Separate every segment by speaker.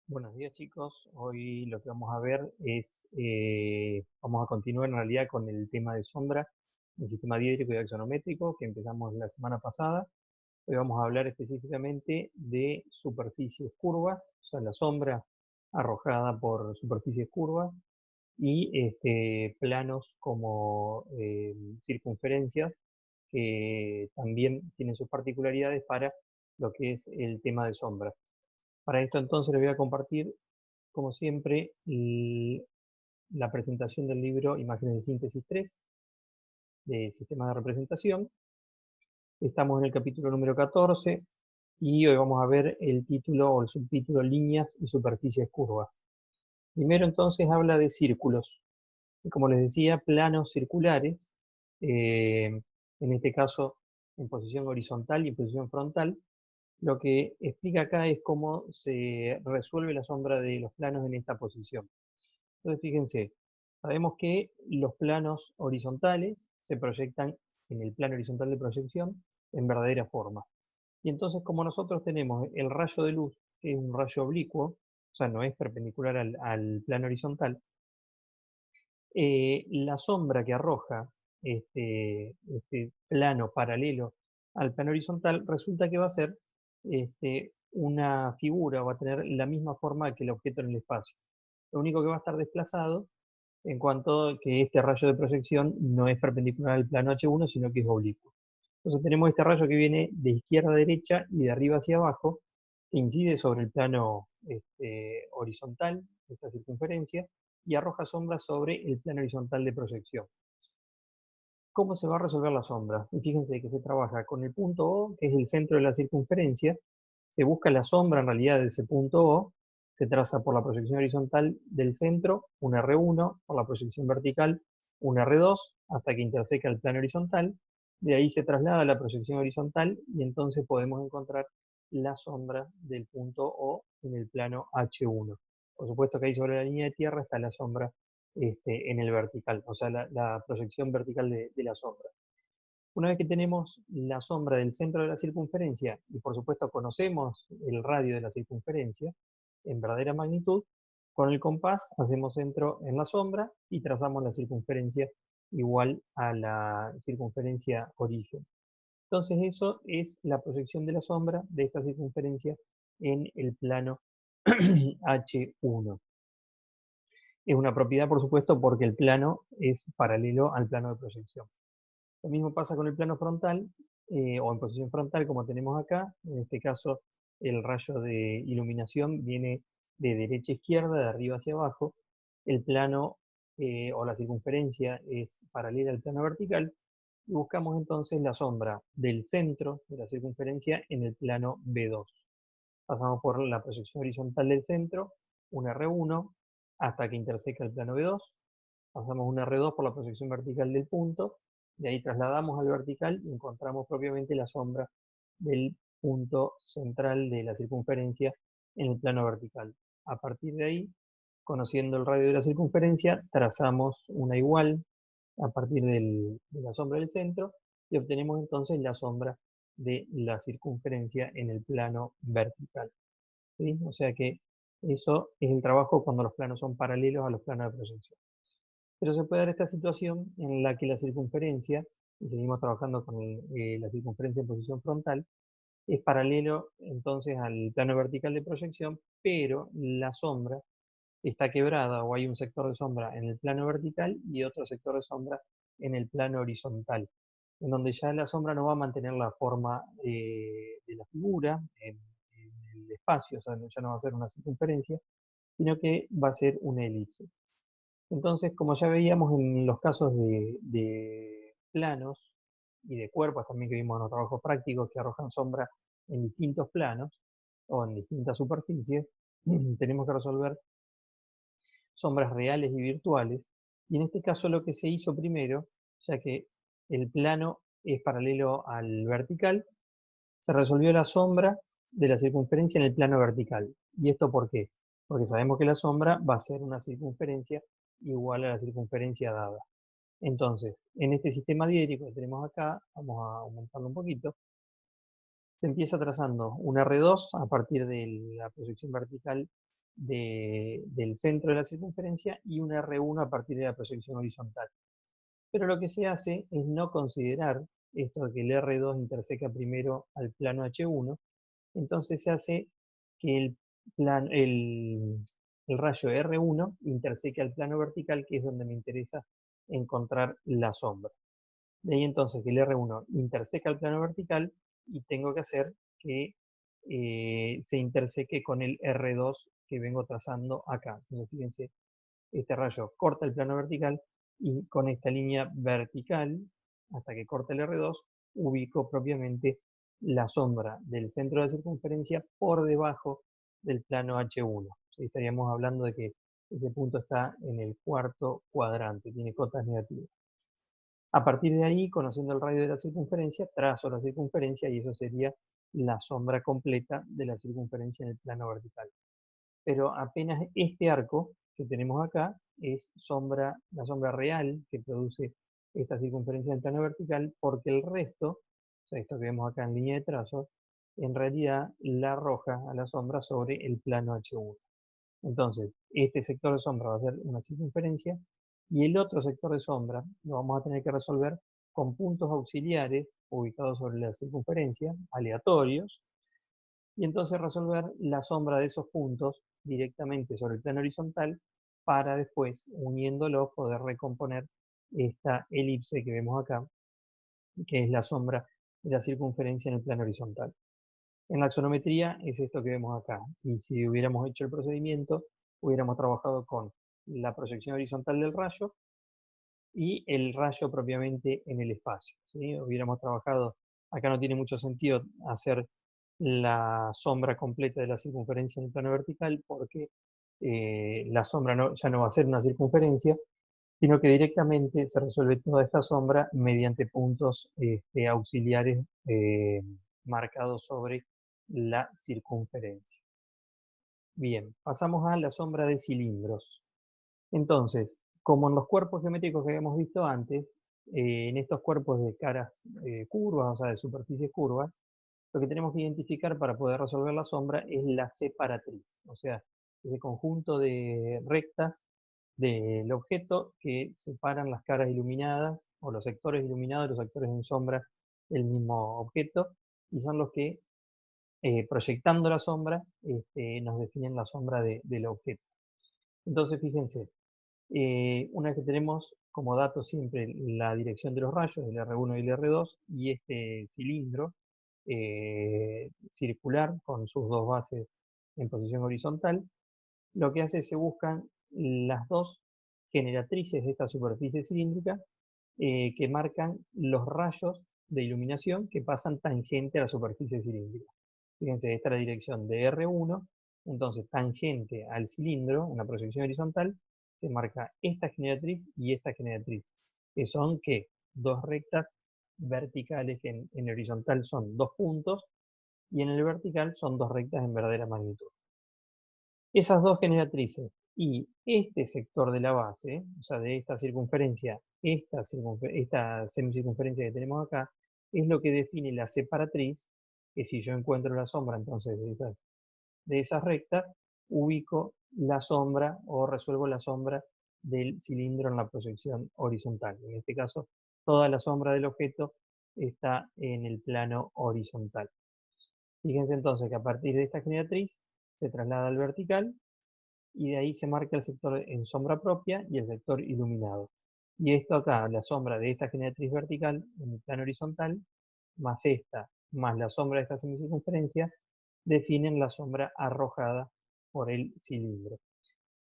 Speaker 1: Buenos días chicos, hoy lo que vamos a ver es, vamos a continuar en realidad con el tema de sombra, el sistema diédrico y axonométrico que empezamos la semana pasada. Hoy vamos a hablar específicamente de superficies curvas, o sea, la sombra arrojada por superficies curvas y planos como circunferencias que también tienen sus particularidades para lo que es el tema de sombra. Para esto entonces les voy a compartir como siempre, la presentación del libro Imágenes de Síntesis 3 de Sistemas de Representación. Estamos en el capítulo número 14 y hoy vamos a ver el título o el subtítulo Líneas y superficies curvas. Primero entonces habla de círculos, y como les decía, planos circulares, en este caso en posición horizontal y en posición frontal. Lo que explica acá es cómo se resuelve la sombra de los planos en esta posición. Entonces, fíjense, sabemos que los planos horizontales se proyectan en el plano horizontal de proyección en verdadera forma. Y entonces, como nosotros tenemos el rayo de luz, que es un rayo oblicuo, o sea, no es perpendicular al plano horizontal, la sombra que arroja este plano paralelo al plano horizontal resulta que va a ser una figura, va a tener la misma forma que el objeto en el espacio. Lo único que va a estar desplazado en cuanto que este rayo de proyección no es perpendicular al plano H1, sino que es oblicuo. Entonces tenemos este rayo que viene de izquierda a derecha y de arriba hacia abajo, que incide sobre el plano horizontal, esta circunferencia, y arroja sombra sobre el plano horizontal de proyección. ¿Cómo se va a resolver la sombra? Y fíjense que se trabaja con el punto O, que es el centro de la circunferencia, se busca la sombra en realidad de ese punto O, se traza por la proyección horizontal del centro, un R1, por la proyección vertical, un R2, hasta que interseca el plano horizontal, de ahí se traslada a la proyección horizontal y entonces podemos encontrar la sombra del punto O en el plano H1. Por supuesto que ahí sobre la línea de tierra está la sombra en el vertical, o sea, la proyección vertical de la sombra. Una vez que tenemos la sombra del centro de la circunferencia y por supuesto conocemos el radio de la circunferencia en verdadera magnitud, con el compás hacemos centro en la sombra y trazamos la circunferencia igual a la circunferencia origen. Entonces eso es la proyección de la sombra de esta circunferencia en el plano H1. Es una propiedad, por supuesto, porque el plano es paralelo al plano de proyección. Lo mismo pasa con el plano frontal, o en posición frontal, como tenemos acá. En este caso, el rayo de iluminación viene de derecha a izquierda, de arriba hacia abajo. El plano o la circunferencia es paralela al plano vertical. Y buscamos entonces la sombra del centro de la circunferencia en el plano B2. Pasamos por la proyección horizontal del centro, un R1, hasta que interseca el plano B2. Pasamos un R2 por la proyección vertical del punto, de ahí trasladamos al vertical y encontramos propiamente la sombra del punto central de la circunferencia en el plano vertical. A partir de ahí, conociendo el radio de la circunferencia, trazamos una igual a partir de la sombra del centro y obtenemos entonces la sombra de la circunferencia en el plano vertical. ¿Sí? O sea que eso es el trabajo cuando los planos son paralelos a los planos de proyección. Pero se puede dar esta situación en la que la circunferencia, y seguimos trabajando con la circunferencia en posición frontal, es paralelo entonces al plano vertical de proyección, pero la sombra está quebrada o hay un sector de sombra en el plano vertical y otro sector de sombra en el plano horizontal, en donde ya la sombra no va a mantener la forma de la figura en el espacio, o sea, ya no va a ser una circunferencia, sino que va a ser una elipse. Entonces, como ya veíamos en los casos de planos y de cuerpos también que vimos en los trabajos prácticos que arrojan sombra en distintos planos o en distintas superficies, tenemos que resolver sombras reales y virtuales. Y en este caso lo que se hizo primero, ya que el plano es paralelo al vertical, se resolvió la sombra de la circunferencia en el plano vertical. ¿Y esto por qué? Porque sabemos que la sombra va a ser una circunferencia igual a la circunferencia dada. Entonces, en este sistema diédrico que tenemos acá, vamos a aumentarlo un poquito, Se empieza trazando un R2 a partir de la proyección vertical del centro de la circunferencia y un R1 a partir de la proyección horizontal. Pero lo que se hace es no considerar esto de que el R2 interseca primero al plano H1, entonces se hace que el rayo R1 interseque al plano vertical, que es donde me interesa encontrar la sombra. De ahí entonces que el R1 interseca el plano vertical y tengo que hacer que se interseque con el R2 que vengo trazando acá. Entonces fíjense, este rayo corta el plano vertical y con esta línea vertical, hasta que corte el R2, ubico propiamente la sombra del centro de la circunferencia por debajo del plano H1. ¿Sí? Estaríamos hablando de que ese punto está en el cuarto cuadrante, tiene cotas negativas. A partir de ahí, conociendo el radio de la circunferencia, trazo la circunferencia y eso sería la sombra completa de la circunferencia en el plano vertical. Pero apenas este arco que tenemos acá es la sombra real que produce esta circunferencia en el plano vertical, porque el resto, o sea, esto que vemos acá en línea de trazo, en realidad la arroja a la sombra sobre el plano H1. Entonces, este sector de sombra va a ser una circunferencia y el otro sector de sombra lo vamos a tener que resolver con puntos auxiliares ubicados sobre la circunferencia, aleatorios, y entonces resolver la sombra de esos puntos directamente sobre el plano horizontal para después, uniéndolos, poder recomponer esta elipse que vemos acá, que es la sombra de la circunferencia en el plano horizontal. En la axonometría es esto que vemos acá. Y si hubiéramos hecho el procedimiento, hubiéramos trabajado con la proyección horizontal del rayo y el rayo propiamente en el espacio, ¿sí? Hubiéramos trabajado, acá no tiene mucho sentido hacer la sombra completa de la circunferencia en el plano vertical porque la sombra ya no va a ser una circunferencia, sino que directamente se resuelve toda esta sombra mediante puntos auxiliares marcados sobre la circunferencia. Bien, pasamos a la sombra de cilindros. Entonces, como en los cuerpos geométricos que habíamos visto antes, en estos cuerpos de caras curvas, o sea, de superficies curvas, lo que tenemos que identificar para poder resolver la sombra es la separatriz, o sea, ese conjunto de rectas del objeto que separan las caras iluminadas o los sectores iluminados y los sectores en sombra del mismo objeto, y son los que, proyectando la sombra, nos definen la sombra del objeto. Entonces, fíjense, una vez que tenemos como dato siempre la dirección de los rayos, el R1 y el R2, y este cilindro circular con sus dos bases en posición horizontal, lo que hace es se buscan las dos generatrices de esta superficie cilíndrica que marcan los rayos de iluminación que pasan tangente a la superficie cilíndrica. Fíjense, esta es la dirección de R1, entonces tangente al cilindro, una proyección horizontal, se marca esta generatriz y esta generatriz, que son ¿qué? Dos rectas verticales que en horizontal son dos puntos y en el vertical son dos rectas en verdadera magnitud. Esas dos generatrices y este sector de la base, o sea, de esta circunferencia, esta semicircunferencia que tenemos acá, es lo que define la separatriz, que si yo encuentro la sombra entonces de esas rectas, ubico la sombra o resuelvo la sombra del cilindro en la proyección horizontal. En este caso, toda la sombra del objeto está en el plano horizontal. Fíjense entonces que a partir de esta generatriz se traslada al vertical y de ahí se marca el sector en sombra propia y el sector iluminado. Y esto acá, la sombra de esta generatriz vertical en el plano horizontal, más esta, más la sombra de esta semicircunferencia, definen la sombra arrojada por el cilindro.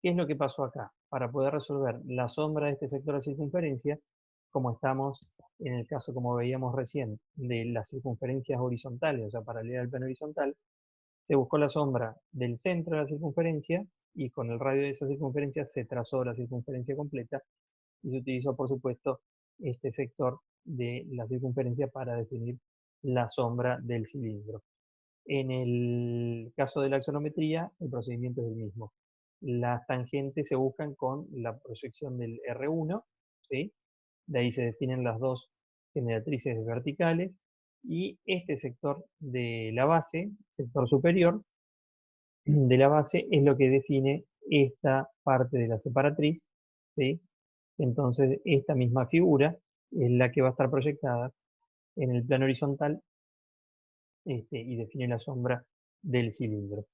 Speaker 1: ¿Qué es lo que pasó acá? Para poder resolver la sombra de este sector de circunferencia, como estamos en el caso, como veíamos recién, de las circunferencias horizontales, o sea, paralelas al plano horizontal, se buscó la sombra del centro de la circunferencia y con el radio de esa circunferencia se trazó la circunferencia completa y se utilizó, por supuesto, este sector de la circunferencia para definir la sombra del cilindro. En el caso de la axonometría, el procedimiento es el mismo. Las tangentes se buscan con la proyección del R1, ¿sí? De ahí se definen las dos generatrices verticales Y este sector de la base, sector superior de la base, es lo que define esta parte de la separatriz, ¿sí? Entonces, esta misma figura es la que va a estar proyectada en el plano horizontal y define la sombra del cilindro.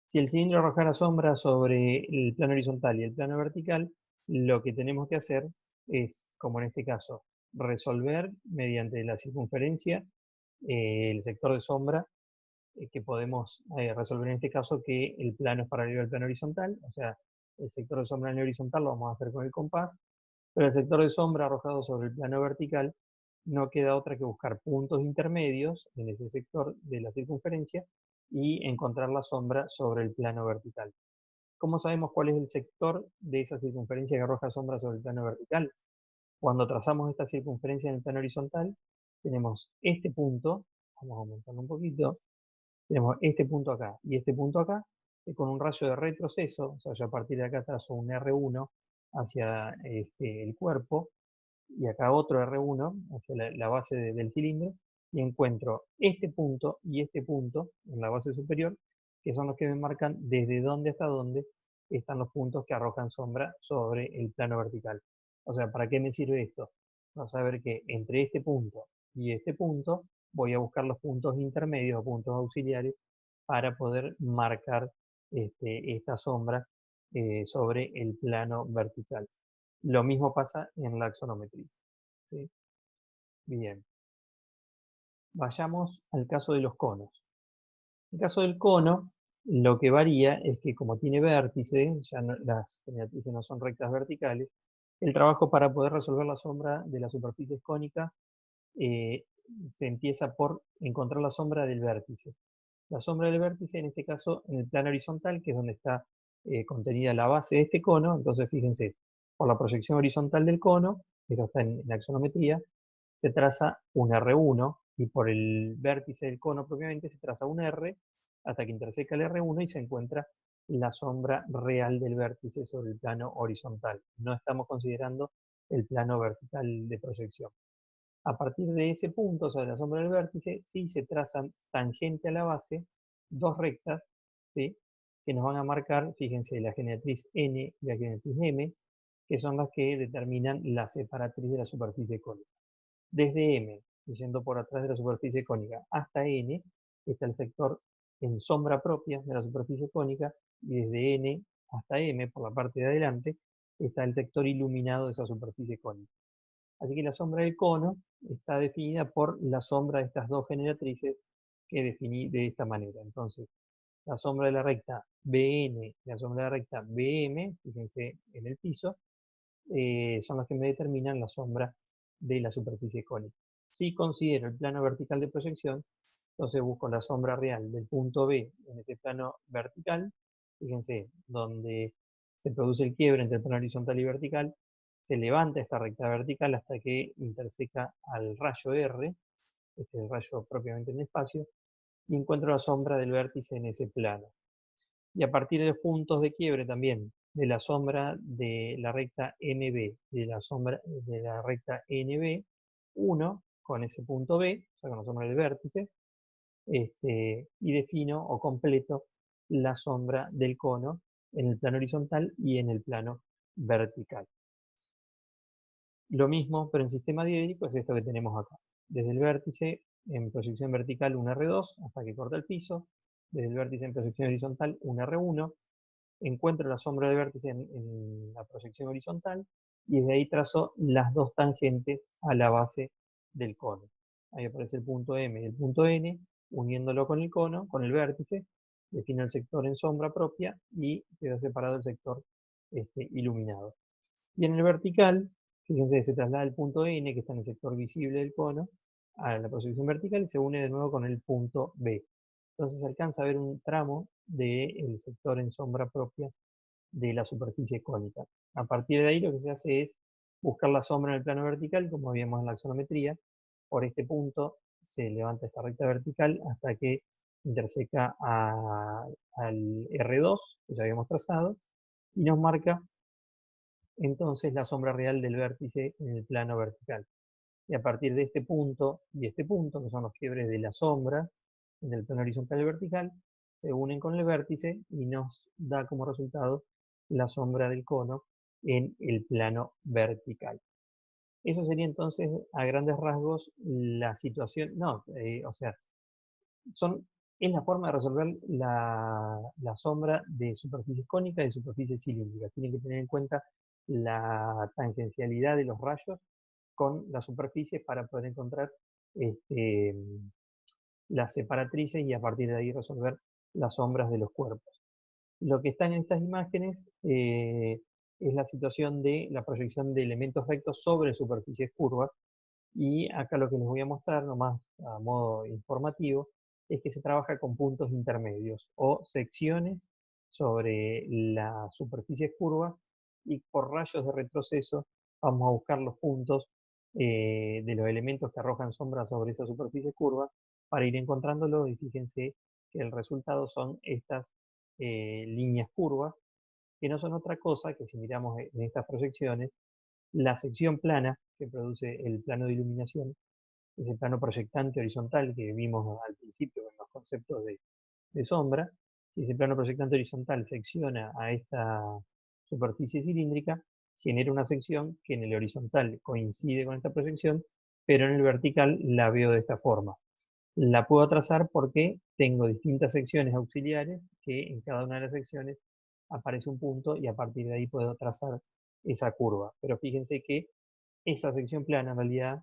Speaker 1: Si el cilindro arrojara sombra sobre el plano horizontal y el plano vertical, lo que tenemos que hacer es, como en este caso, resolver mediante la circunferencia el sector de sombra que podemos resolver en este caso que el plano es paralelo al plano horizontal, o sea, el sector de sombra en el horizontal lo vamos a hacer con el compás, pero el sector de sombra arrojado sobre el plano vertical no queda otra que buscar puntos intermedios en ese sector de la circunferencia y encontrar la sombra sobre el plano vertical. ¿Cómo sabemos cuál es el sector de esa circunferencia que arroja sombra sobre el plano vertical? Cuando trazamos esta circunferencia en el plano horizontal, tenemos este punto, vamos a aumentarlo un poquito, tenemos este punto acá y este punto acá, que con un rayo de retroceso, o sea, yo a partir de acá trazo un R1 hacia el cuerpo, y acá otro R1 hacia la base del cilindro, y encuentro este punto y este punto en la base superior, que son los que me marcan desde dónde hasta dónde están los puntos que arrojan sombra sobre el plano vertical. O sea, ¿para qué me sirve esto? Para saber que entre este punto y este punto voy a buscar los puntos intermedios o puntos auxiliares para poder marcar esta sombra sobre el plano vertical. Lo mismo pasa en la axonometría, ¿sí? Bien, vayamos al caso de los conos. En el caso del cono, lo que varía es que como tiene vértice, ya las generatrices no son rectas verticales, el trabajo para poder resolver la sombra de las superficies cónicas eh, se empieza por encontrar la sombra del vértice. La sombra del vértice, en este caso, en el plano horizontal, que es donde está contenida la base de este cono. Entonces, fíjense, por la proyección horizontal del cono, esto está en la axonometría, se traza un R1 y por el vértice del cono propiamente se traza un R hasta que interseca el R1 y se encuentra la sombra real del vértice sobre el plano horizontal. No estamos considerando el plano vertical de proyección. A partir de ese punto, o sea, de la sombra del vértice, sí se trazan tangente a la base dos rectas, ¿sí? Que nos van a marcar, fíjense, la generatriz N y la generatriz M, que son las que determinan la separatriz de la superficie cónica. Desde M, yendo por atrás de la superficie cónica, hasta N, está el sector en sombra propia de la superficie cónica, y desde N hasta M, por la parte de adelante, está el sector iluminado de esa superficie cónica. Así que la sombra del cono está definida por la sombra de estas dos generatrices que definí de esta manera. Entonces, la sombra de la recta BN y la sombra de la recta BM, fíjense en el piso, son las que me determinan la sombra de la superficie cónica. Si considero el plano vertical de proyección, entonces busco la sombra real del punto B en ese plano vertical, fíjense, donde se produce el quiebre entre el plano horizontal y vertical, se levanta esta recta vertical hasta que interseca al rayo R, este es el rayo propiamente en el espacio, y encuentro la sombra del vértice en ese plano. Y a partir de los puntos de quiebre también, de la sombra de la recta MB, de la sombra de la recta NB, 1 con ese punto B, o sea, con la sombra del vértice, y defino o completo la sombra del cono en el plano horizontal y en el plano vertical. Lo mismo, pero en sistema diédrico, es esto que tenemos acá. Desde el vértice en proyección vertical un R2 hasta que corta el piso, desde el vértice en proyección horizontal un R1, encuentro la sombra de vértice en la proyección horizontal y desde ahí trazo las dos tangentes a la base del cono. Ahí aparece el punto M y el punto N, uniéndolo con el cono, con el vértice, defino el sector en sombra propia y queda separado el sector iluminado. Y en el vertical, fíjense, se traslada el punto N, que está en el sector visible del cono, a la proyección vertical y se une de nuevo con el punto B. Entonces se alcanza a ver un tramo del sector en sombra propia de la superficie cónica. A partir de ahí lo que se hace es buscar la sombra en el plano vertical, como habíamos en la axonometría. Por este punto se levanta esta recta vertical hasta que interseca al R2, que ya habíamos trazado, y nos marca entonces la sombra real del vértice en el plano vertical. y a partir de este punto y este punto, que son los quiebres de la sombra del plano horizontal y vertical, se unen con el vértice y nos da como resultado la sombra del cono en el plano vertical. Eso sería entonces, a grandes rasgos, la situación, no, o sea, son, es la forma de resolver la sombra de superficies cónicas y de superficies cilíndricas. Tienen que tener en cuenta la tangencialidad de los rayos con la superficie para poder encontrar este, las separatrices y a partir de ahí resolver las sombras de los cuerpos. Lo que está en estas imágenes es la situación de la proyección de elementos rectos sobre superficies curvas, y acá lo que les voy a mostrar, nomás a modo informativo, es que se trabaja con puntos intermedios o secciones sobre la superficie curva, y por rayos de retroceso vamos a buscar los puntos de los elementos que arrojan sombras sobre esa superficie curva para ir encontrándolo, y fíjense que el resultado son estas líneas curvas, que no son otra cosa que, si miramos en estas proyecciones, la sección plana que produce el plano de iluminación, ese plano proyectante horizontal que vimos al principio en los conceptos de sombra. Si ese plano proyectante horizontal secciona a esta superficie cilíndrica, genera una sección que en el horizontal coincide con esta proyección, pero en el vertical la veo de esta forma. La puedo trazar porque tengo distintas secciones auxiliares que en cada una de las secciones aparece un punto y a partir de ahí puedo trazar esa curva. Pero fíjense que esa sección plana en realidad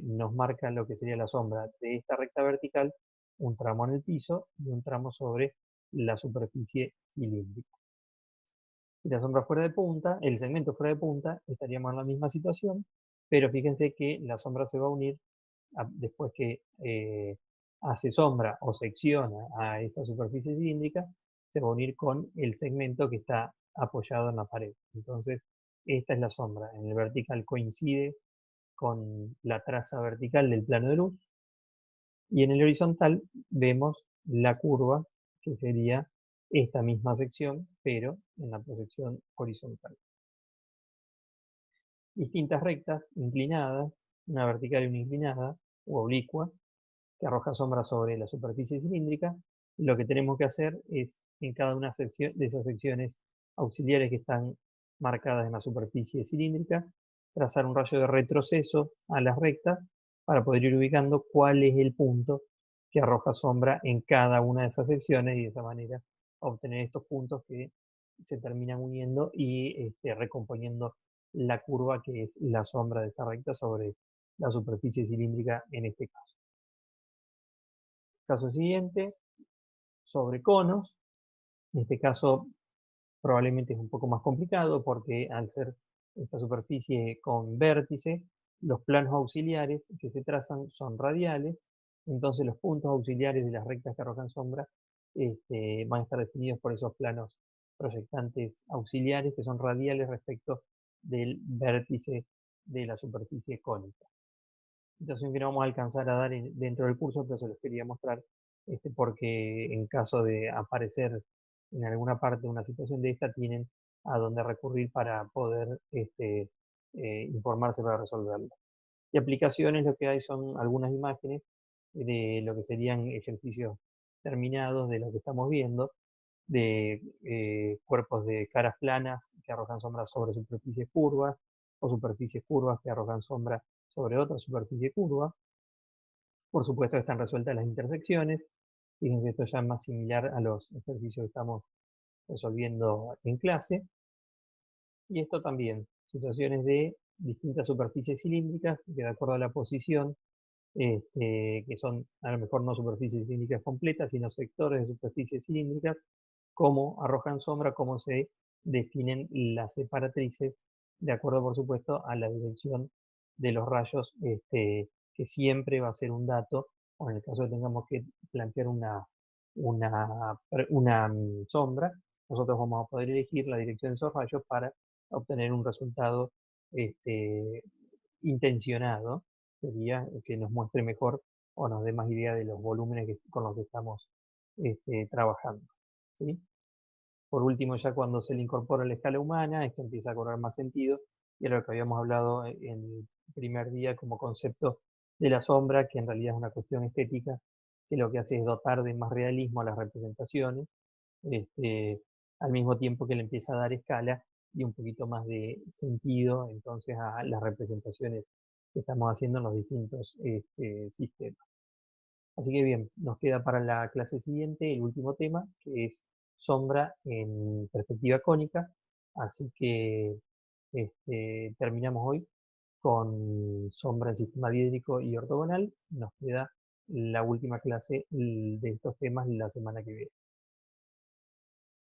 Speaker 1: nos marca lo que sería la sombra de esta recta vertical, un tramo en el piso y un tramo sobre la superficie cilíndrica. Si la sombra fuera de punta, el segmento fuera de punta, estaríamos en la misma situación, pero fíjense que la sombra se va a unir después que hace sombra o secciona a esa superficie cilíndrica, se va a unir con el segmento que está apoyado en la pared. Entonces, esta es la sombra. En el vertical coincide con la traza vertical del plano de luz, y en el horizontal vemos la curva, que sería esta misma sección, pero en la proyección horizontal. Distintas rectas inclinadas, una vertical y una inclinada, u oblicua, que arroja sombra sobre la superficie cilíndrica. Lo que tenemos que hacer es, en cada una de esas secciones auxiliares que están marcadas en la superficie cilíndrica, trazar un rayo de retroceso a las rectas para poder ir ubicando cuál es el punto que arroja sombra en cada una de esas secciones, y de esa manera obtener estos puntos que se terminan uniendo y recomponiendo la curva que es la sombra de esa recta sobre la superficie cilíndrica en este caso. Caso siguiente, sobre conos. En este caso probablemente es un poco más complicado porque al ser esta superficie con vértice, los planos auxiliares que se trazan son radiales, entonces los puntos auxiliares de las rectas que arrojan sombra van a estar definidos por esos planos proyectantes auxiliares que son radiales respecto del vértice de la superficie cónica. Situación que no vamos a alcanzar a dar dentro del curso, pero se los quería mostrar porque en caso de aparecer en alguna parte una situación de esta, tienen a dónde recurrir para poder informarse para resolverlo. Y aplicaciones, lo que hay son algunas imágenes de lo que serían ejercicios terminados de lo que estamos viendo, de cuerpos de caras planas que arrojan sombras sobre superficies curvas, o superficies curvas que arrojan sombra sobre otra superficie curva. Por supuesto están resueltas las intersecciones. Fíjense, esto ya es más similar a los ejercicios que estamos resolviendo en clase. Y esto también, situaciones de distintas superficies cilíndricas, que de acuerdo a la posición, que son a lo mejor no superficies cilíndricas completas, sino sectores de superficies cilíndricas, cómo arrojan sombra, cómo se definen las separatrices, de acuerdo, por supuesto, a la dirección de los rayos, que siempre va a ser un dato, o en el caso de que tengamos que plantear una sombra, nosotros vamos a poder elegir la dirección de esos rayos para obtener un resultado intencionado, sería que nos muestre mejor o nos dé más idea de los volúmenes con los que estamos trabajando. ¿Sí? Por último, ya cuando se le incorpora la escala humana, esto empieza a cobrar más sentido, y era lo que habíamos hablado en el primer día como concepto de la sombra, que en realidad es una cuestión estética, que lo que hace es dotar de más realismo a las representaciones, este, al mismo tiempo que le empieza a dar escala y un poquito más de sentido entonces a las representaciones que estamos haciendo en los distintos sistemas. Así que bien, nos queda para la clase siguiente el último tema, que es sombra en perspectiva cónica. Así que terminamos hoy con sombra en sistema diédrico y ortogonal. Nos queda la última clase de estos temas la semana que viene.